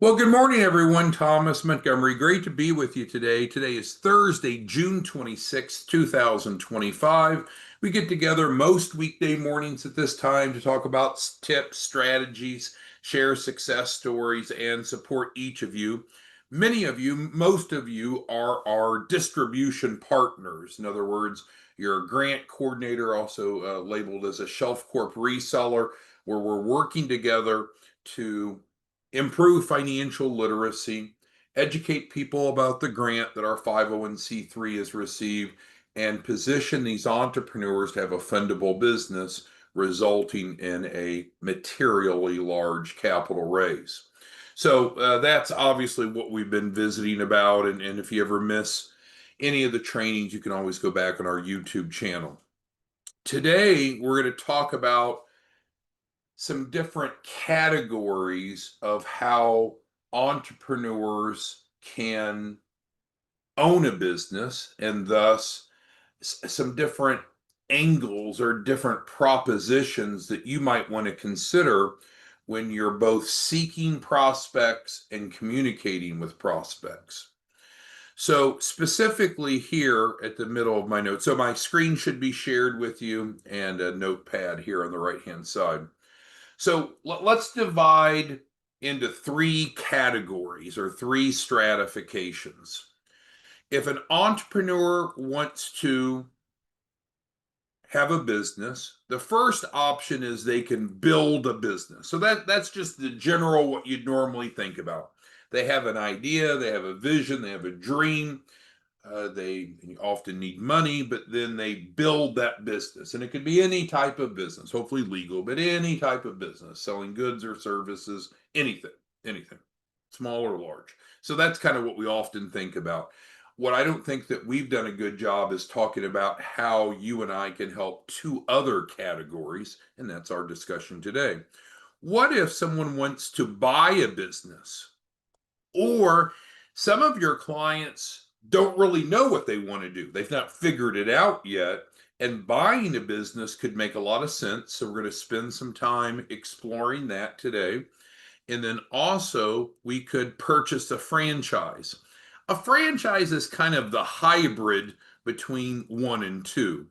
Well, good morning, everyone. Thomas Montgomery. Great to be with you today. Today is Thursday, June 26th, 2025. We get together most weekday mornings at this time to talk about tips, strategies, share success stories, and support each of you. Many of you, most of you, are our distribution partners. In other words, you're a grant coordinator, also labeled as a Shelf Corp reseller, where we're working together to improve financial literacy, educate people about the grant that our 501c3 has received, and position these entrepreneurs to have a fundable business resulting in a materially large capital raise. So that's obviously what we've been visiting about. And if you ever miss any of the trainings, you can always go back on our YouTube channel. Today, we're going to talk about some different categories of how entrepreneurs can own a business and thus some different angles or different propositions that you might want to consider when you're both seeking prospects and communicating with prospects. So, specifically here at the middle of my notes, so my screen should be shared with you and a notepad here on the right hand side. So let's divide into three categories or three stratifications. If an entrepreneur wants to have a business, the first option is they can build a business. So that's just the general what you'd normally think about. They have an idea, they have a vision, they have a dream. They often need money, but then they build that business. And it could be any type of business, hopefully legal, but any type of business, selling goods or services, anything, small or large. So that's kind of what we often think about. What I don't think that we've done a good job is talking about how you and I can help two other categories, and that's our discussion today. What if someone wants to buy a business? Or some of your clients don't really know what they want to do. They've not figured it out yet. And buying a business could make a lot of sense. So we're going to spend some time exploring that today. And then also, we could purchase a franchise. A franchise is kind of the hybrid between one and two.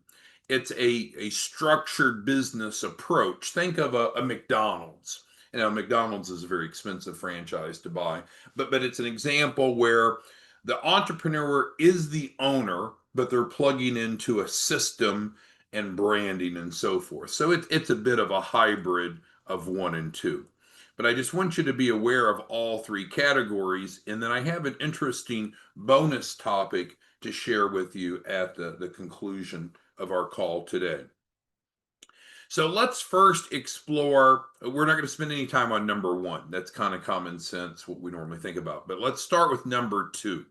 It's a structured business approach. Think of a McDonald's. You know, McDonald's is a very expensive franchise to buy, but it's an example where the entrepreneur is the owner, but they're plugging into a system and branding and so forth. So it's a bit of a hybrid of one and two. But I just want you to be aware of all three categories. And then I have an interesting bonus topic to share with you at the conclusion of our call today. So let's first explore. We're not going to spend any time on number one. That's kind of common sense, what we normally think about. But let's start with number two,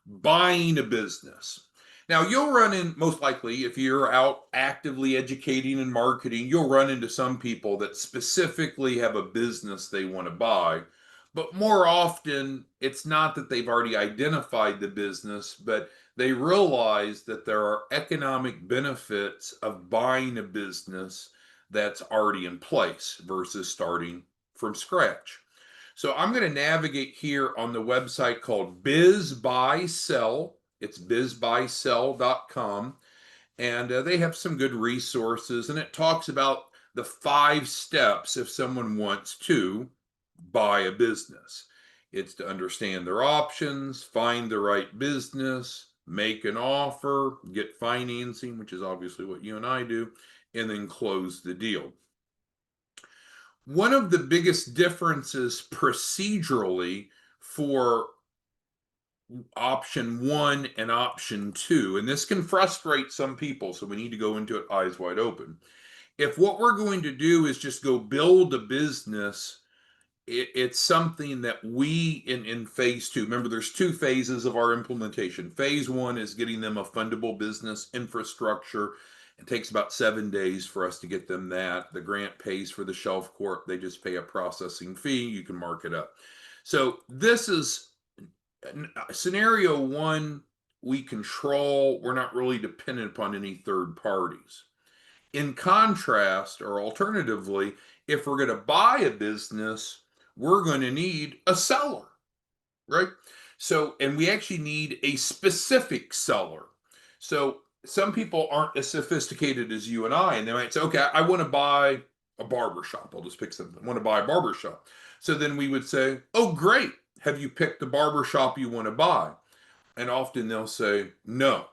buying a business. Now, you'll run in, most likely, if you're out actively educating and marketing, you'll run into some people that specifically have a business they want to buy. But more often, it's not that they've already identified the business, but they realize that there are economic benefits of buying a business that's already in place versus starting from scratch. So I'm going to navigate here on the website called Biz Buy Sell. It's bizbuysell.com. And they have some good resources. And it talks about the 5 steps if someone wants to buy a business. It's to understand their options, find the right business, make an offer, get financing, which is obviously what you and I do, and then close the deal. One of the biggest differences procedurally for option one and option two, and this can frustrate some people, so we need to go into it eyes wide open. If what we're going to do is just go build a business, it's something that we in phase two, remember there's 2 phases of our implementation. Phase one is getting them a fundable business infrastructure. It takes about 7 days for us to get them that. The grant pays for the Shelf Corp. They just pay a processing fee. You can mark it up. So this is scenario one. We control. We're not really dependent upon any third parties. In contrast, or alternatively, if we're going to buy a business, we're going to need a seller, right? So, and we actually need a specific seller. So, some people aren't as sophisticated as you and I, and they might say, okay, I want to buy a barber shop. I'll just pick something. I want to buy a barber shop. So then we would say, oh, great. Have you picked the barber shop you want to buy? And often they'll say, no.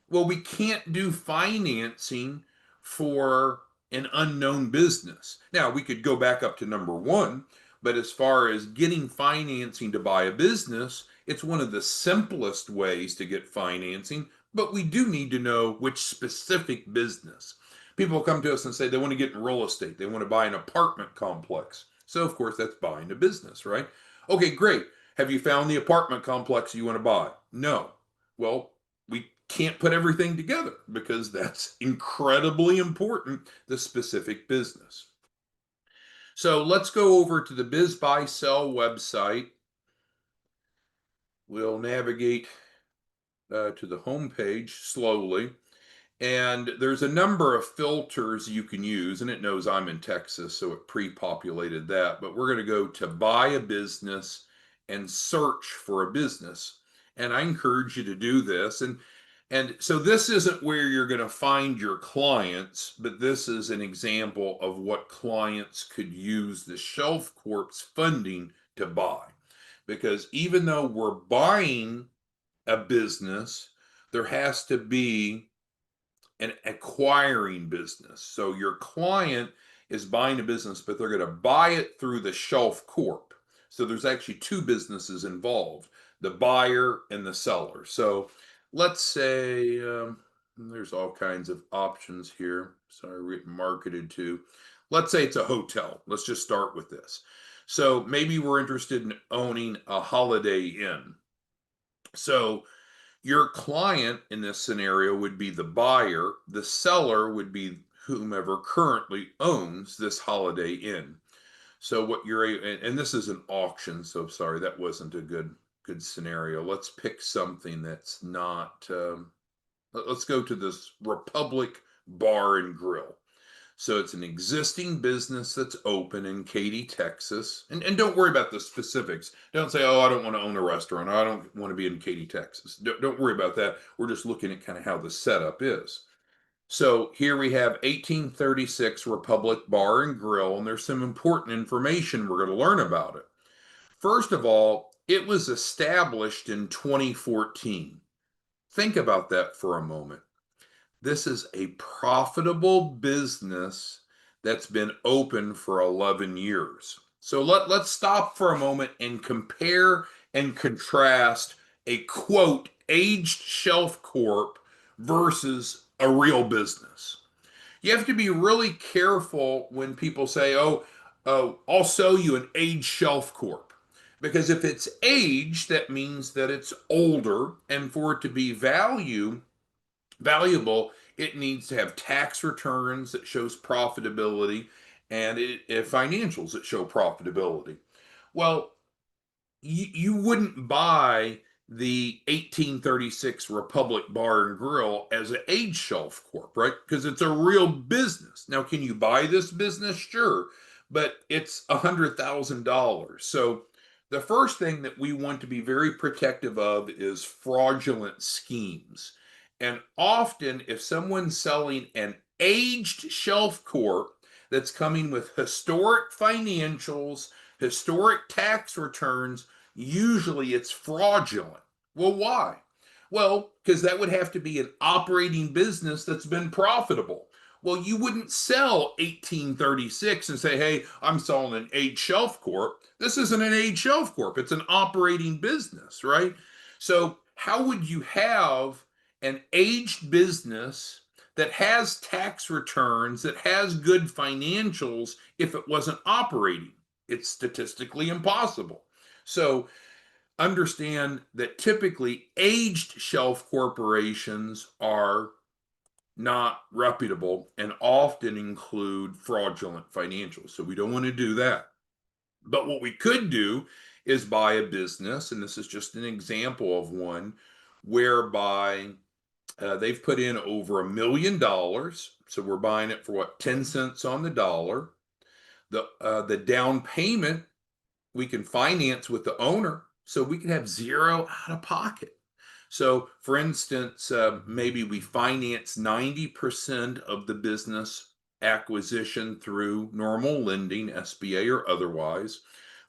Well, we can't do financing for an unknown business. Now, we could go back up to number one, but as far as getting financing to buy a business, it's one of the simplest ways to get financing, but we do need to know which specific business. People come to us and say they want to get in real estate, they want to buy an apartment complex. So, of course, that's buying a business, right? Okay, great. Have you found the apartment complex you want to buy? No. Well, we can't put everything together because that's incredibly important, the specific business. So let's go over to the Biz Buy Sell website. We'll navigate to the home page slowly. And there's a number of filters you can use, and it knows I'm in Texas, so it pre-populated that. But we're going to go to buy a business and search for a business. And I encourage you to do this. And so this isn't where you're going to find your clients, but this is an example of what clients could use the Shelf Corp's funding to buy. Because even though we're buying a business, there has to be an acquiring business. So your client is buying a business, but they're going to buy it through the Shelf Corp. So there's actually two businesses involved, the buyer and the seller. So let's say there's all kinds of options here. Sorry, marketed to. Let's say it's a hotel. Let's just start with this. So maybe we're interested in owning a Holiday Inn. So your client in this scenario would be the buyer. The seller would be whomever currently owns this Holiday Inn. So what you're, and this is an auction, so sorry, that wasn't a good scenario. Let's pick something that's not, let's go to this Republic Bar and Grill. So it's an existing business that's open in Katy, Texas. And don't worry about the specifics. Don't say, oh, I don't want to own a restaurant. I don't want to be in Katy, Texas. Don't worry about that. We're just looking at kind of how the setup is. So here we have 1836 Republic Bar and Grill, and there's some important information we're going to learn about it. First of all, it was established in 2014. Think about that for a moment. This is a profitable business that's been open for 11 years. So let's stop for a moment and compare and contrast a quote aged Shelf Corp versus a real business. You have to be really careful when people say, oh, I'll sell you an aged Shelf Corp. Because if it's aged, that means that it's older, and for it to be valuable, it needs to have tax returns that shows profitability and financials that show profitability. Well, you wouldn't buy the 1836 Republic Bar and Grill as an age Shelf Corp, right? Because it's a real business. Now, can you buy this business? Sure, but it's $100,000. So the first thing that we want to be very protective of is fraudulent schemes. And often, if someone's selling an aged Shelf Corp that's coming with historic financials, historic tax returns, usually it's fraudulent. Well, why? Well, because that would have to be an operating business that's been profitable. Well, you wouldn't sell 1836 and say, hey, I'm selling an aged Shelf Corp. This isn't an aged Shelf Corp, it's an operating business, right? So, how would you have an aged business that has tax returns, that has good financials, if it wasn't operating? It's statistically impossible. So understand that typically aged shelf corporations are not reputable and often include fraudulent financials. So we don't want to do that. But what we could do is buy a business, and this is just an example of one whereby they've put in over $1 million. So we're buying it for what, 10 cents on the dollar. The down payment we can finance with the owner, so we can have zero out of pocket. So, for instance, maybe we finance 90% of the business acquisition through normal lending, SBA or otherwise.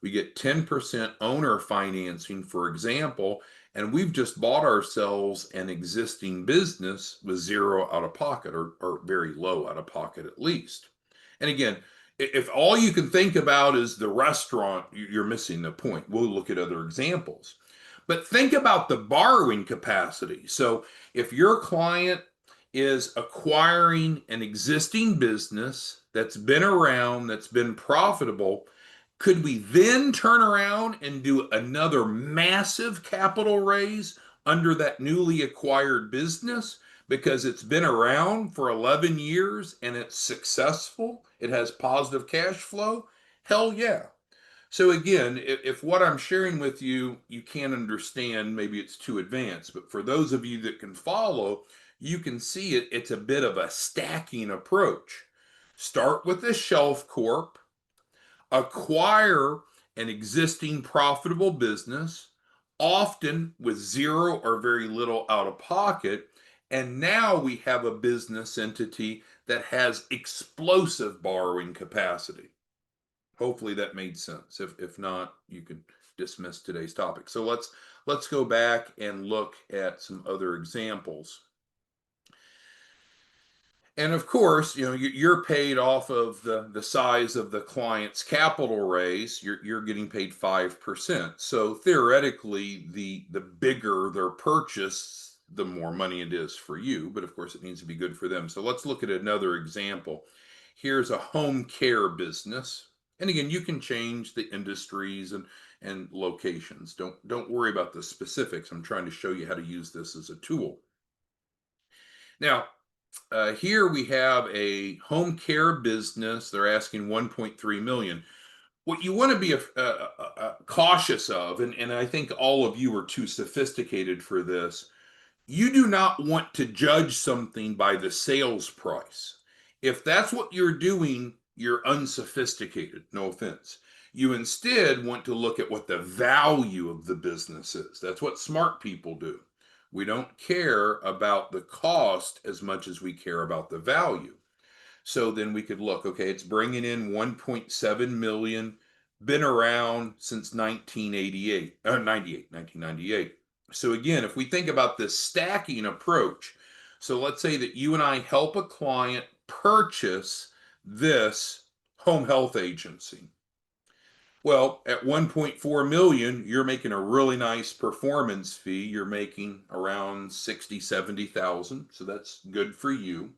We get 10% owner financing, for example, and we've just bought ourselves an existing business with zero out of pocket, or very low out of pocket at least. And again, if all you can think about is the restaurant, you're missing the point. We'll look at other examples. But think about the borrowing capacity. So if your client is acquiring an existing business that's been around, that's been profitable, could we then turn around and do another massive capital raise under that newly acquired business because it's been around for 11 years and it's successful? It has positive cash flow? Hell yeah. So again, if what I'm sharing with you, you can't understand, maybe it's too advanced, but for those of you that can follow, you can see it's a bit of a stacking approach. Start with a Shelf Corp, acquire an existing profitable business, often with zero or very little out of pocket, and now we have a business entity that has explosive borrowing capacity. Hopefully that made sense. If not, you can dismiss today's topic. So let's go back and look at some other examples. And of course, you're paid off of the size of the client's capital raise. You're getting paid 5%. So theoretically, the bigger their purchase, the more money it is for you. But of course, it needs to be good for them. So let's look at another example. Here's a home care business. And again, you can change the industries and locations. Don't worry about the specifics. I'm trying to show you how to use this as a tool. Now, here we have a home care business. They're asking 1.3 million. What you want to be cautious of, and I think all of you are too sophisticated for this, you do not want to judge something by the sales price. If that's what you're doing, you're unsophisticated, no offense. You instead want to look at what the value of the business is. That's what smart people do. We don't care about the cost as much as we care about the value. So then we could look, okay, it's bringing in 1.7 million, been around since 1998. So again, if we think about this stacking approach, so let's say that you and I help a client purchase this home health agency. Well, at 1.4 million, you're making a really nice performance fee. You're making around 60, 70,000. So that's good for you.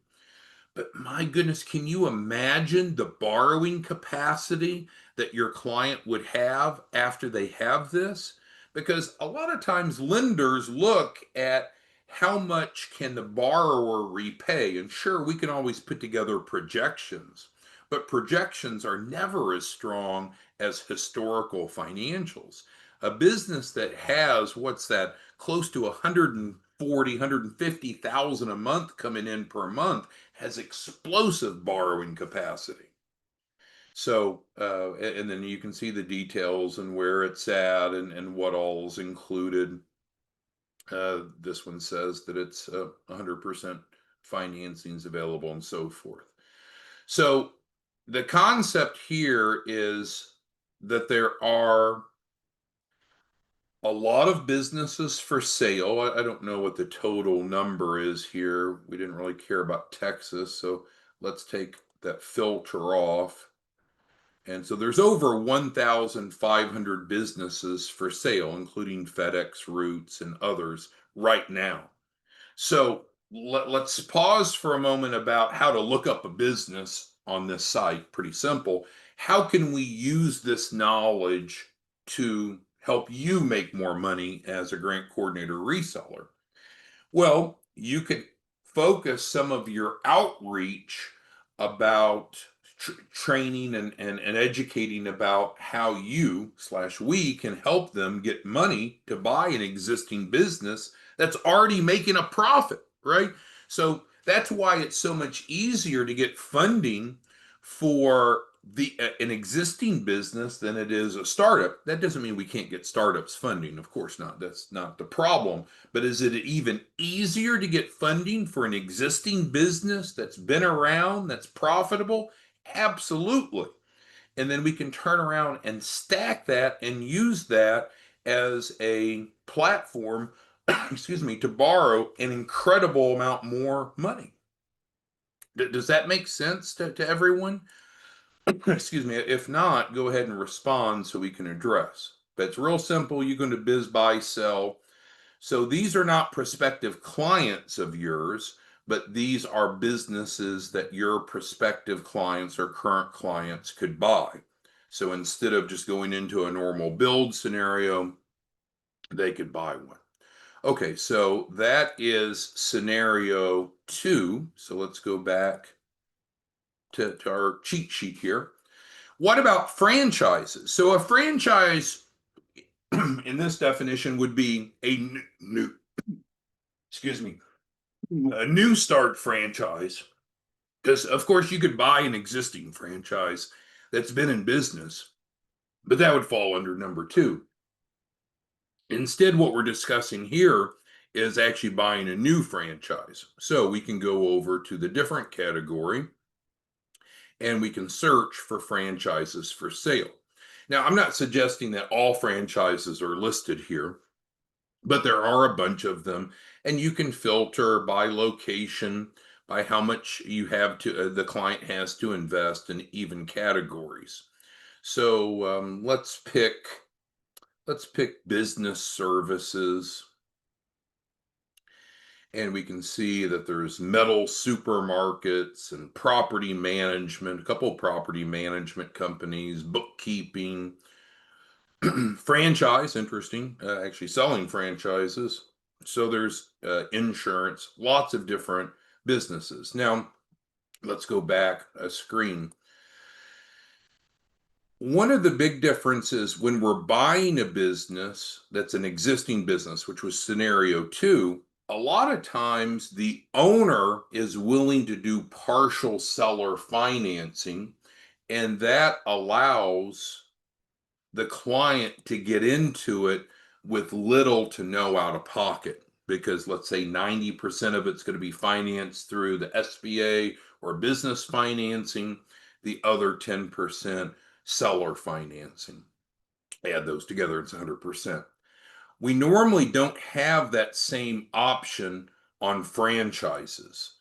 But my goodness, can you imagine the borrowing capacity that your client would have after they have this? Because a lot of times lenders look at how much can the borrower repay. And sure, we can always put together projections, but projections are never as strong as historical financials. A business that has, what's that, close to 140, 150,000 a month coming in per month has explosive borrowing capacity. So, and then you can see the details and where it's at and what all's included. This one says that it's 100% financing is available and so forth. So the concept here is that there are a lot of businesses for sale. I don't know what the total number is here. We didn't really care about Texas, so let's take that filter off. And so there's over 1,500 businesses for sale, including FedEx, Roots, and others right now. So let's pause for a moment about how to look up a business on this site. Pretty simple. How can we use this knowledge to help you make more money as a grant coordinator reseller? Well, you could focus some of your outreach about training and educating about how you/we can help them get money to buy an existing business that's already making a profit, right? So that's why it's so much easier to get funding for an existing business than it is a startup. That doesn't mean we can't get startups funding. Of course not. That's not the problem. But is it even easier to get funding for an existing business that's been around, that's profitable? Absolutely. And then we can turn around and stack that and use that as a platform, excuse me, to borrow an incredible amount more money. Does that make sense to everyone? Excuse me. If not, go ahead and respond so we can address. But it's real simple. You go into biz, buy, sell. So these are not prospective clients of yours, but these are businesses that your prospective clients or current clients could buy. So instead of just going into a normal build scenario, they could buy one. Okay, so that is scenario 2. So let's go back to our cheat sheet here. What about franchises? So a franchise in this definition would be a new, excuse me, a new start franchise. Because of course you could buy an existing franchise that's been in business, but that would fall under number 2. Instead, what we're discussing here is actually buying a new franchise. So we can go over to the different category and we can search for franchises for sale. Now, I'm not suggesting that all franchises are listed here, but there are a bunch of them, and you can filter by location, by how much you have to the client has to invest, in even categories. So let's pick business services, and we can see that there's metal supermarkets and property management, a couple of property management companies, bookkeeping, franchise, interesting, actually selling franchises. So there's insurance, lots of different businesses. Now, let's go back a screen. One of the big differences when we're buying a business that's an existing business, which was scenario 2, a lot of times the owner is willing to do partial seller financing, and that allows the client to get into it with little to no out of pocket, because let's say 90% of it's going to be financed through the SBA or business financing, the other 10% seller financing. Add those together, it's 100%. We normally don't have that same option on franchises.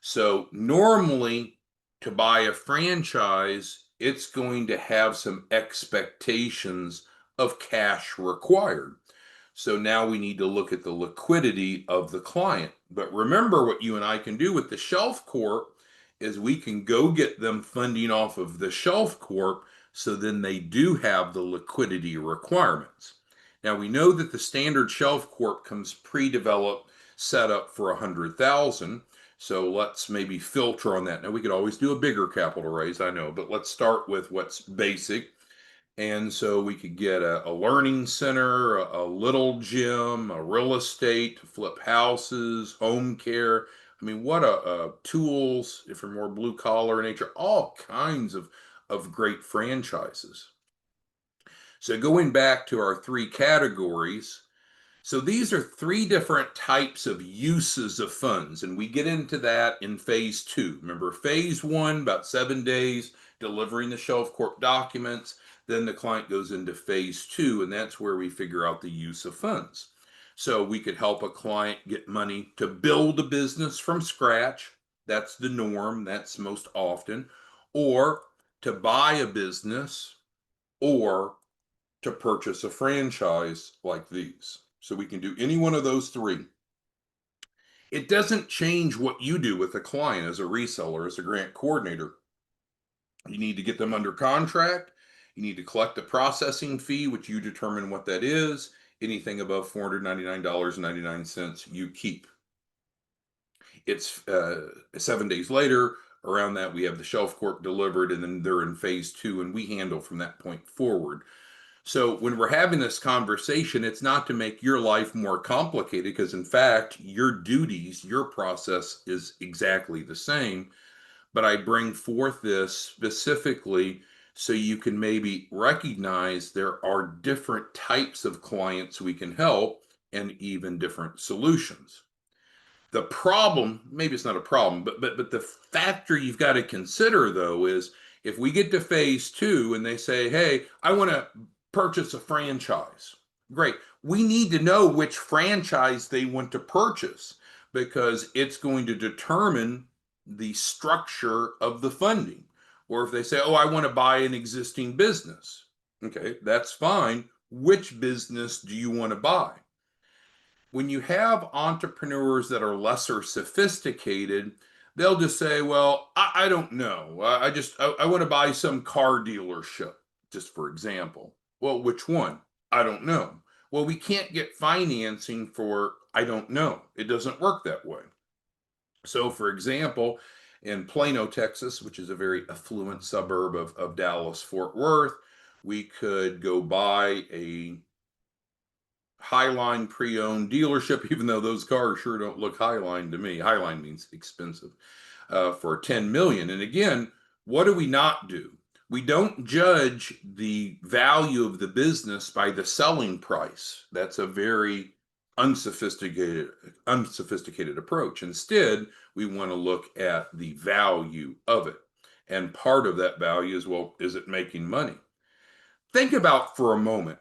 So normally, to buy a franchise, it's going to have some expectations of cash required. So now we need to look at the liquidity of the client. But remember, what you and I can do with the Shelf Corp is we can go get them funding off of the Shelf Corp, so then they do have the liquidity requirements. Now we know that the standard Shelf Corp comes pre-developed, set up for 100,000. So let's maybe filter on that. Now we could always do a bigger capital raise, I know, but let's start with what's basic. And so we could get a learning center, a little gym, a real estate to flip houses, home care. I mean, what tools, if you're more blue collar in nature, all kinds of great franchises. So going back to our 3 categories, so these are 3 different types of uses of funds, and we get into that in phase 2. Remember, phase 1, about 7 days, delivering the Shelf Corp documents. Then the client goes into phase 2, and that's where we figure out the use of funds. So we could help a client get money to build a business from scratch. That's the norm. That's most often. Or to buy a business, or to purchase a franchise like these. So we can do any one of those 3. It doesn't change what you do with a client as a reseller, as a grant coordinator. You need to get them under contract. You need to collect the processing fee, which you determine what that is. Anything above $499.99 you keep. It's 7 days later. Around that, we have the Shelf Corp delivered, and then they're in phase 2, and we handle from that point forward. So when we're having this conversation, it's not to make your life more complicated, because in fact, your duties, your process is exactly the same. but I bring forth this specifically so you can maybe recognize there are different types of clients we can help and even different solutions. The problem, maybe it's not a problem, but the factor you've got to consider though is if we get to phase two and they say, "Hey, I want to purchase a franchise." Great. We need to know which franchise they want to purchase because it's going to determine the structure of the funding. Or if they say, "Oh, I want to buy an existing business." Okay, that's fine. Which business do you want to buy? When you have entrepreneurs that are lesser sophisticated, they'll just say, "Well, I don't know. I want to buy some car dealership," just for example. Well, which one? I don't know. Well, we can't get financing for I don't know. It doesn't work that way. So, for example, in Plano, Texas, which is a very affluent suburb of Dallas, Fort Worth, we could go buy a Highline pre-owned dealership, even though those cars sure don't look Highline to me. Highline means expensive, for 10 million. And again, what do we not do? We don't judge the value of the business by the selling price. That's a very unsophisticated unsophisticated approach. Instead, we want to look at the value of it. And part of that value is, well, is it making money? Think about for a moment,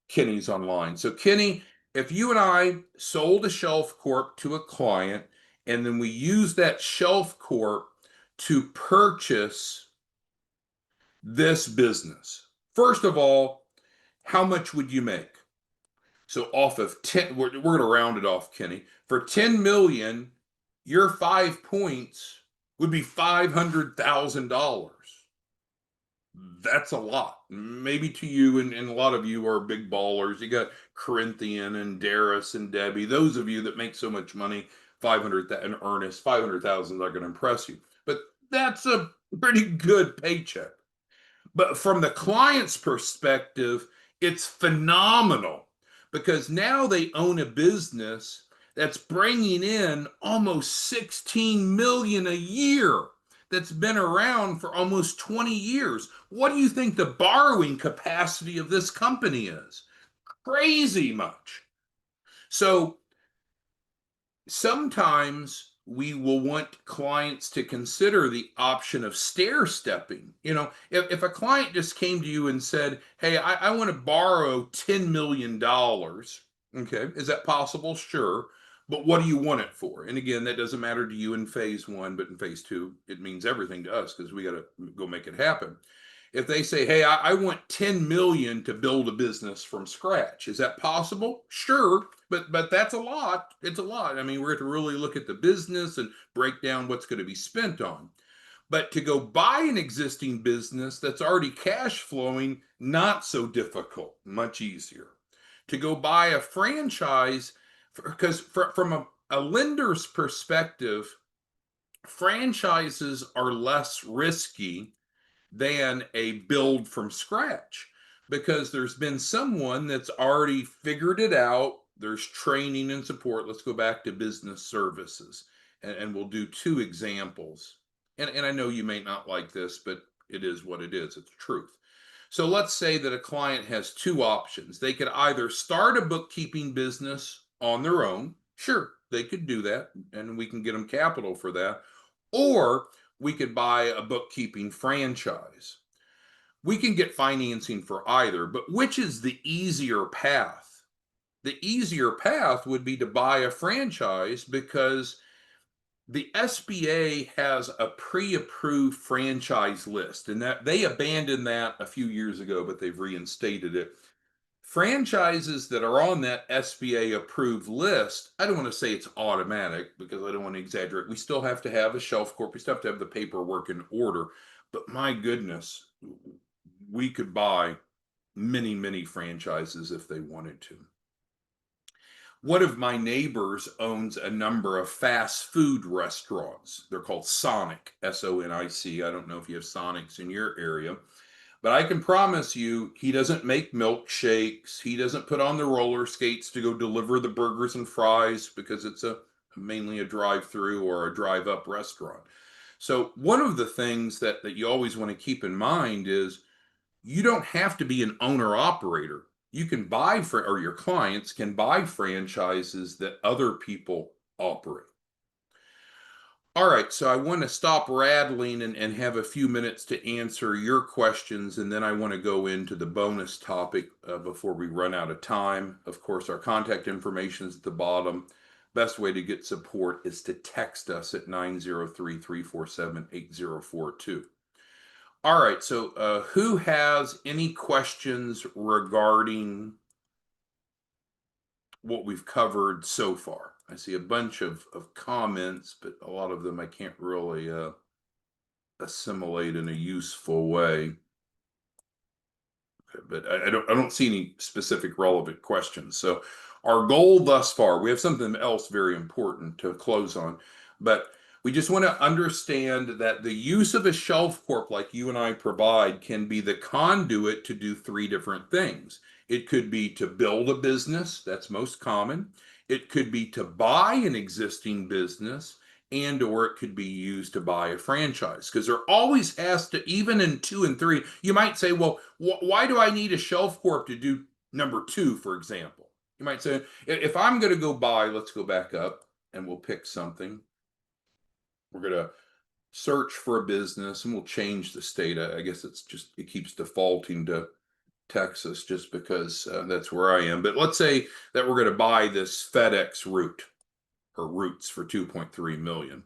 Kenny's online. So, Kenny, if you and I sold a Shelf Corp to a client, and then we use that Shelf Corp to purchase this business, first of all, how much would you make? So, off of 10, we're going to round it off, Kenny. For 10 million, your 5 points would be $500,000. That's a lot. Maybe to you, and a lot of you are big ballers. You got Corinthian and Darius and Debbie. Those of you that make so much money, 500 and Ernest, 500,000 are going to impress you. But that's a pretty good paycheck. But from the client's perspective, it's phenomenal because now they own a business that's bringing in almost 16 million a year that's been around for almost 20 years. What do you think the borrowing capacity of this company is? Crazy much. So sometimes we will want clients to consider the option of stair stepping. If a client just came to you and said, "Hey, I want to borrow $10 million." Okay, is that possible? Sure. But what do you want it for? And again, that doesn't matter to you in phase one, but in phase two, it means everything to us because we got to go make it happen. If they say, "Hey, I want 10 million to build a business from scratch," is that possible? Sure, but that's a lot. It's a lot. I mean, we're going to really look at the business and break down what's going to be spent on. But to go buy an existing business that's already cash flowing, not so difficult, much easier. To go buy a franchise, because from a lender's perspective, franchises are less risky than a build from scratch because there's been someone that's already figured it out. There's training and support. Let's go back to business services, and we'll do two examples. And I know you may not like this, but it is what it is. It's truth. So let's say that a client has two options. They could either start a bookkeeping business on their own. Sure, they could do that, and we can get them capital for that. Or we could buy a bookkeeping franchise. We can get financing for either, but which is the easier path? The easier path would be to buy a franchise because the SBA has a pre-approved franchise list, and that they abandoned that a few years ago, but they've reinstated it. Franchises that are on that SBA approved list, I don't want to say it's automatic because I don't want to exaggerate. We still have to have a Shelf Corp. We still have to have the paperwork in order. But my goodness, we could buy many, many franchises if they wanted to. One of my neighbors owns a number of fast food restaurants. They're called Sonic, Sonic. I don't know if you have Sonics in your area. But I can promise you, he doesn't make milkshakes. He doesn't put on the roller skates to go deliver the burgers and fries because it's mainly a drive-through or a drive-up restaurant. So one of the things that you always want to keep in mind is you don't have to be an owner operator. You can buy or your clients can buy franchises that other people operate. All right, so I want to stop rattling and have a few minutes to answer your questions, and then I want to go into the bonus topic before we run out of time. Of course, our contact information is at the bottom. Best way to get support is to text us at 903-347-8042. All right, so who has any questions regarding what we've covered so far? I see a bunch of comments, but a lot of them I can't really assimilate in a useful way. Okay, but I don't see any specific relevant questions. So our goal thus far, we have something else very important to close on, but we just want to understand that the use of a Shelf Corp like you and I provide can be the conduit to do three different things. It could be to build a business, that's most common. It could be to buy an existing business, and or it could be used to buy a franchise, because there always has to, even in 2 and 3, you might say, well, why do I need a Shelf Corp to do number 2, for example? You might say, if I'm going to go buy, let's go back up and we'll pick something. We're going to search for a business and we'll change the state. I guess it keeps defaulting to Texas just because that's where I am. But let's say that we're going to buy this FedEx route or routes for 2.3 million.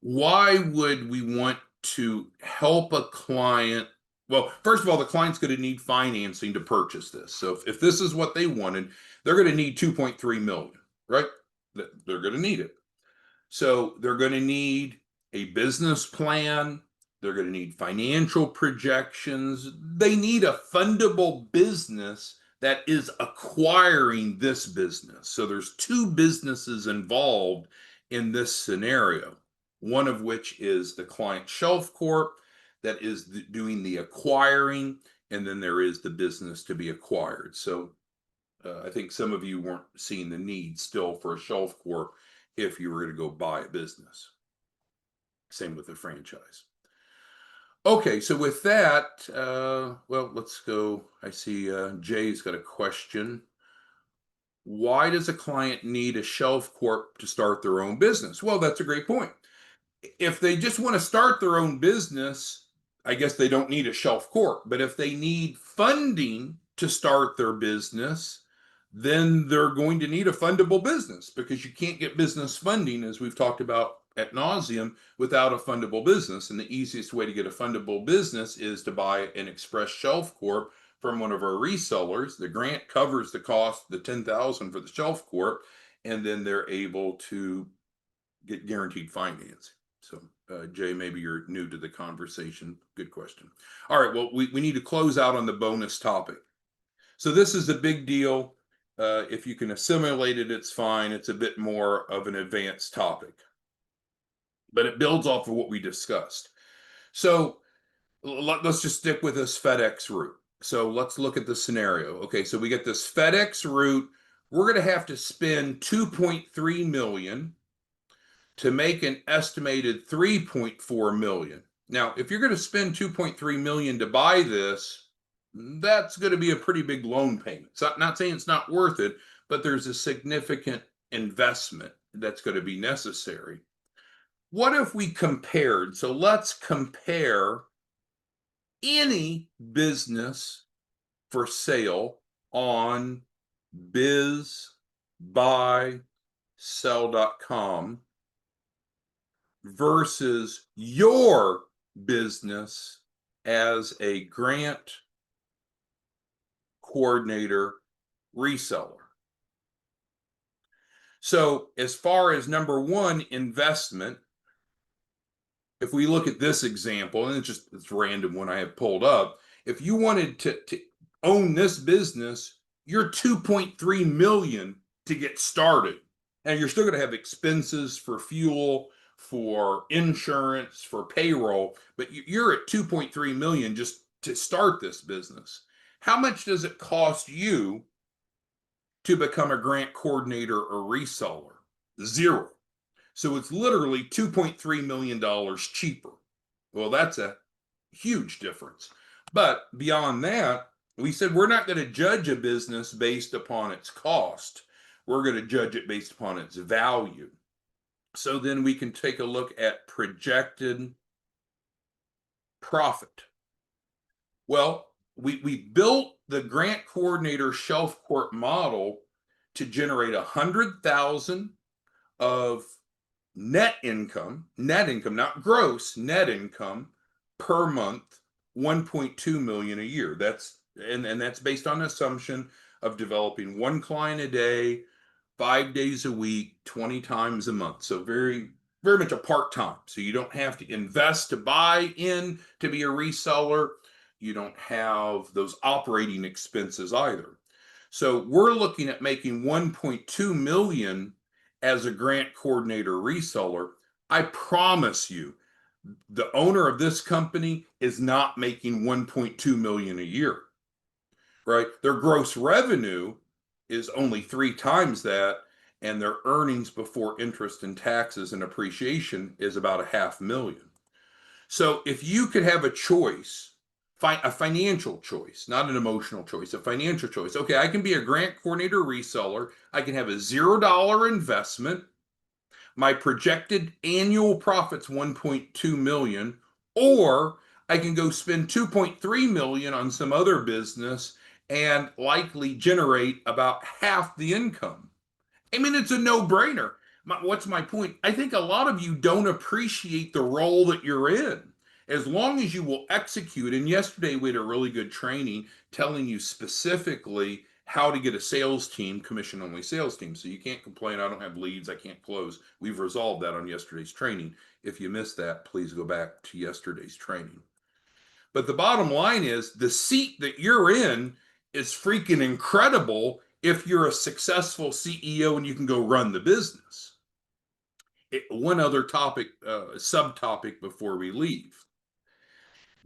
Why would we want to help a client? Well, first of all, the client's going to need financing to purchase this. So if this is what they wanted, they're going to need 2.3 million, right? They're going to need it. So they're going to need a business plan. They're going to need financial projections. They need a fundable business that is acquiring this business. So there's two businesses involved in this scenario, one of which is the client Shelf Corp that is doing the acquiring, and then there is the business to be acquired. So I think some of you weren't seeing the need still for a Shelf Corp if you were going to go buy a business. Same with the franchise. Okay, so with that, well, let's go. I see Jay's got a question. Why does a client need a Shelf Corp to start their own business? Well, that's a great point. If they just want to start their own business, I guess they don't need a Shelf Corp. But if they need funding to start their business, then they're going to need a fundable business, because you can't get business funding, as we've talked about ad nauseum, without a fundable business. And the easiest way to get a fundable business is to buy an Express Shelf Corp from one of our resellers. The grant covers the cost, the $10,000 for the Shelf Corp, and then they're able to get guaranteed financing. So, Jay, maybe you're new to the conversation. Good question. All right, well, we need to close out on the bonus topic. So this is a big deal. If you can assimilate it, it's fine. It's a bit more of an advanced topic, but it builds off of what we discussed. So let's just stick with this FedEx route. So let's look at the scenario. Okay, so we get this FedEx route. We're going to have to spend 2.3 million to make an estimated 3.4 million. Now, if you're going to spend 2.3 million to buy this, that's going to be a pretty big loan payment. So I'm not saying it's not worth it, but there's a significant investment that's going to be necessary. What if we compared? So let's compare any business for sale on bizbuysell.com versus your business as a grant coordinator reseller. So as far as number one, investment, if we look at this example, and it's random one I have pulled up, if you wanted to own this business, you're 2.3 million to get started. And you're still going to have expenses for fuel, for insurance, for payroll, but you're at 2.3 million just to start this business. How much does it cost you to become a grant coordinator or reseller? Zero. So it's literally $2.3 million cheaper. Well, that's a huge difference. But beyond that, we said we're not going to judge a business based upon its cost. We're going to judge it based upon its value. So then we can take a look at projected profit. Well, we built the grant coordinator Shelf Corp model to generate 100,000 of net income, not gross, net income per month, 1.2 million a year. And that's based on assumption of developing one client a day, 5 days a week, 20 times a month. So very much a part-time. So you don't have to invest to buy in to be a reseller. You don't have those operating expenses either. So we're looking at making 1.2 million as a grant coordinator reseller. I promise you, the owner of this company is not making 1.2 million a year, right? Their gross revenue is only 3 times that, and their earnings before interest and taxes and appreciation is about $500,000. So if you could have a choice, a financial choice, not an emotional choice, a financial choice. Okay, I can be a grant coordinator reseller. I can have a $0 investment. My projected annual profit's 1.2 million, or I can go spend 2.3 million on some other business and likely generate about half the income. I mean, it's a no-brainer. What's my point? I think a lot of you don't appreciate the role that you're in. As long as you will execute, and yesterday we had a really good training telling you specifically how to get a sales team, commission-only sales team. So you can't complain, I don't have leads, I can't close. We've resolved that on yesterday's training. If you missed that, please go back to yesterday's training. But the bottom line is the seat that you're in is freaking incredible if you're a successful CEO and you can go run the business. One other topic, subtopic before we leave.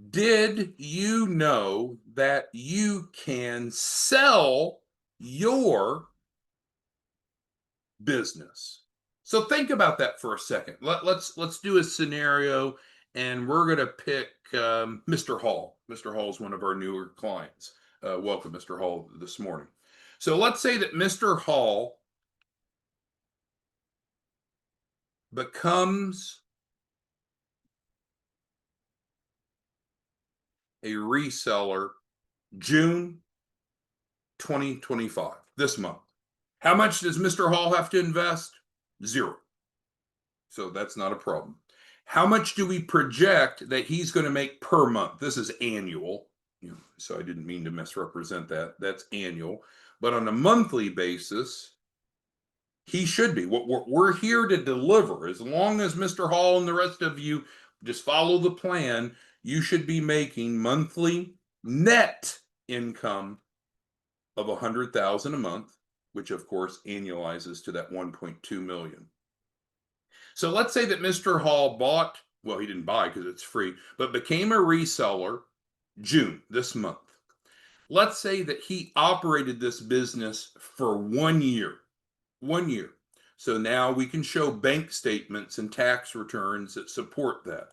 Did you know that you can sell your business? So think about that for a second. Let's do a scenario, and we're going to pick Mr. Hall. Mr. Hall is one of our newer clients. Welcome, Mr. Hall, this morning. So let's say that Mr. Hall becomes a reseller June 2025, this month. How much does Mr. Hall have to invest? 0. So that's not a problem. How much do we project that he's going to make per month? This is annual, so I didn't mean to misrepresent that. That's annual. But on a monthly basis, he should be. We're here to deliver. As long as Mr. Hall and the rest of you just follow the plan, you should be making monthly net income of 100,000 a month, which of course annualizes to that 1.2 million. So let's say that Mr. Hall bought, well, he didn't buy because it's free, but became a reseller June, this month. Let's say that he operated this business for 1 year. 1 year. So now we can show bank statements and tax returns that support that.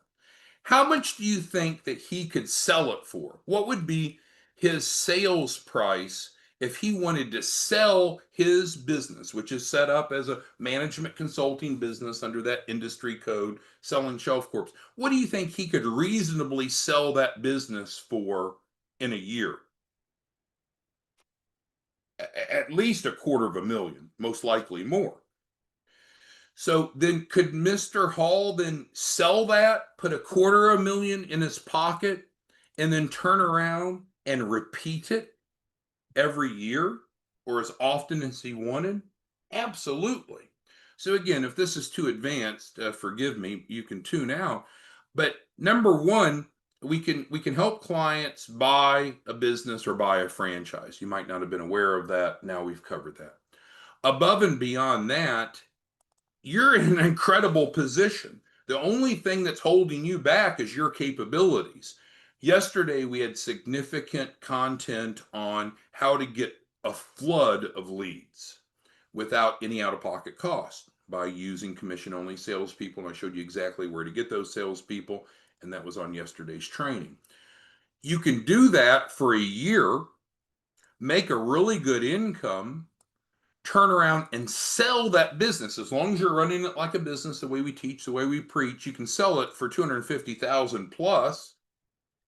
How much do you think that he could sell it for? What would be his sales price if he wanted to sell his business, which is set up as a management consulting business under that industry code, selling Shelf Corps? What do you think he could reasonably sell that business for in a year? At least $250,000, most likely more. So then could Mr. Hall then sell that, put $250,000 in his pocket, and then turn around and repeat it every year or as often as he wanted? Absolutely. So again, if this is too advanced, forgive me, you can tune out. But number one, we can help clients buy a business or buy a franchise. You might not have been aware of that. Now we've covered that. Above and beyond that, you're in an incredible position. The only thing that's holding you back is your capabilities. Yesterday, we had significant content on how to get a flood of leads without any out-of-pocket cost. by using commission-only salespeople, and I showed you exactly where to get those salespeople, and that was on yesterday's training. You can do that for a year, make a really good income, turn around and sell that business. As long as you're running it like a business, the way we teach, the way we preach, you can sell it for 250,000 plus,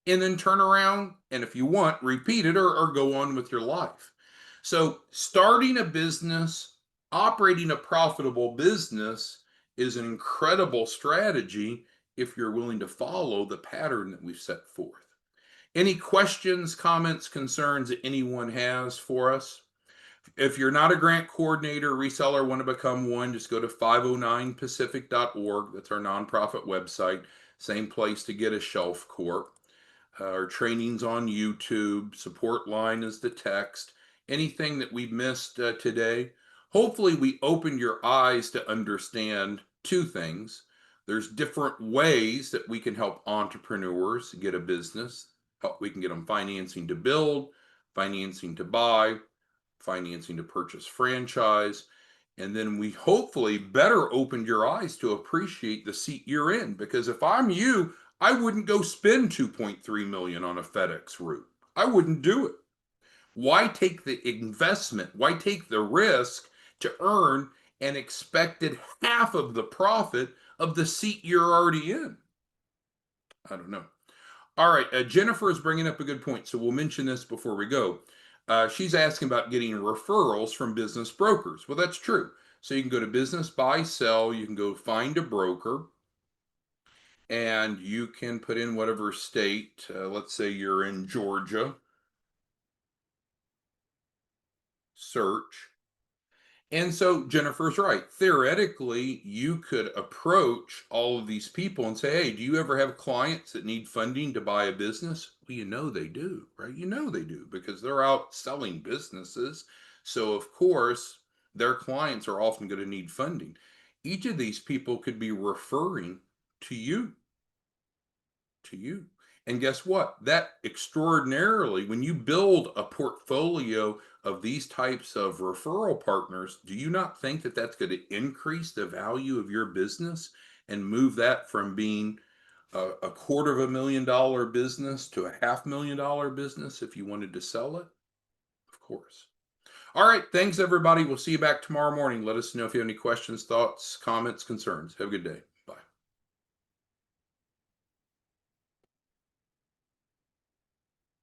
and then turn around and, if you want, repeat it or go on with your life. So starting a business, operating a profitable business is an incredible strategy if you're willing to follow the pattern that we've set forth. Any questions, comments, concerns that anyone has for us? If you're not a grant coordinator, reseller, want to become one, just go to 509pacific.org. That's our nonprofit website. Same place to get a Shelf Corp. Our trainings on YouTube. Support line is the text. Anything that we missed today? Hopefully, we opened your eyes to understand two things. There's different ways that we can help entrepreneurs get a business. We can get them financing to build, financing to buy, financing to purchase franchise. And then we hopefully better opened your eyes to appreciate the seat you're in. Because if I'm you, I wouldn't go spend 2.3 million on a FedEx route. I wouldn't do it. Why take the investment? Why take the risk to earn an expected half of the profit of the seat you're already in? I don't know. All right, Jennifer is bringing up a good point, so we'll mention this before we go. She's asking about getting referrals from business brokers. Well, that's true. So you can go to Business Buy Sell, you can go find a broker, and you can put in whatever state. Let's say you're in Georgia, search. And so Jennifer's right. Theoretically, you could approach all of these people and say, hey, do you ever have clients that need funding to buy a business? Well, you know they do, right? You know they do because they're out selling businesses. So, of course, their clients are often going to need funding. Each of these people could be referring to you, to you. And guess what? That extraordinarily, when you build a portfolio of these types of referral partners, do you not think that that's going to increase the value of your business and move that from being a $250,000 business to a $500,000 business if you wanted to sell it? Of course. All right. Thanks, everybody. We'll see you back tomorrow morning. Let us know if you have any questions, thoughts, comments, concerns. Have a good day.